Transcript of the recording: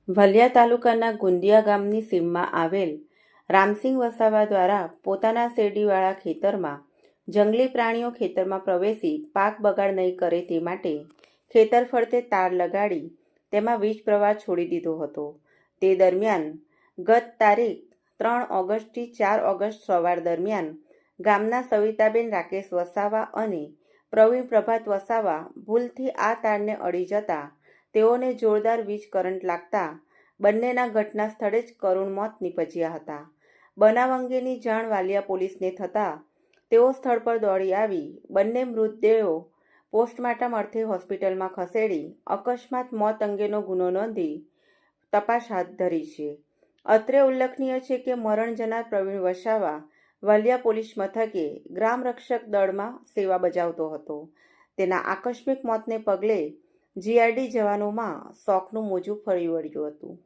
વલિયા તાલુકાના ગુંદિયા ગામની સીમમાં આવેલ રામસિંહ વસાવા દ્વારા પોતાના શેરડીવાળા ખેતરમાં જંગલી પ્રાણીઓ ખેતરમાં પ્રવેશી પાક બગાડ નહીં કરે તે માટે ખેતર ફરતે તાર લગાડી તેમાં વીજ પ્રવાહ છોડી દીધો હતો. તે દરમિયાન ગત તારીખ 3 ઓગસ્ટથી 4 ઓગસ્ટ સવાર દરમિયાન ગામના સવિતાબેન રાકેશ વસાવા અને પ્રવીણ પ્રભાત વસાવા ભૂલથી આ તારને અડી જતા તેઓને જોરદાર વીજ કરંટ લાગતા બંનેના ઘટના સ્થળે જ કરુણ મોત નીપજ્યા હતા. બનાવ અંગેની જાણ વાલિયા પોલીસને થતાં તેઓ સ્થળ પર દોડી આવી બંને મૃતદેહો પોસ્ટમોર્ટમ અર્થે હોસ્પિટલમાં ખસેડી અકસ્માત મોત અંગેનો ગુનો નોંધી તપાસ હાથ ધરી છે. અત્રે ઉલ્લેખનીય છે કે મરણ જનાર પ્રવીણ વસાવા વાલિયા પોલીસ મથકે ગ્રામ રક્ષક દળમાં સેવા બજાવતો હતો. તેના આકસ્મિક મોતને પગલે જીઆરડી જવાનોમાં શોકનું મોજું ફરી વળ્યું હતું.